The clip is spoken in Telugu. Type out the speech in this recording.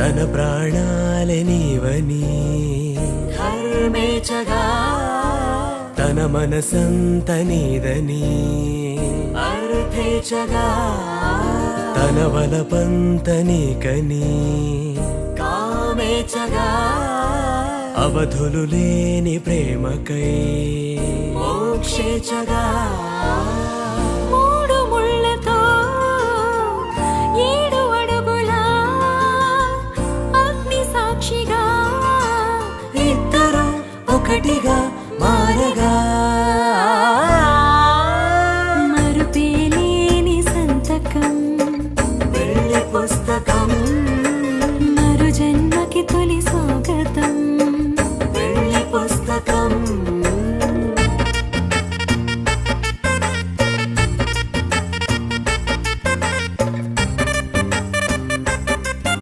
తన ప్రాణాలే నీవని ధర్మేచగా తన మనసంత నీదని అర్థేచగా తన వలపంత నీకని కామేచగా అవధులు లేని ప్రేమకై మోక్షేచగా మూడు ముళ్ళతో 7 అడుగుల అగ్ని సాక్షిగా ఇద్దరు ఒకటిగా మారగా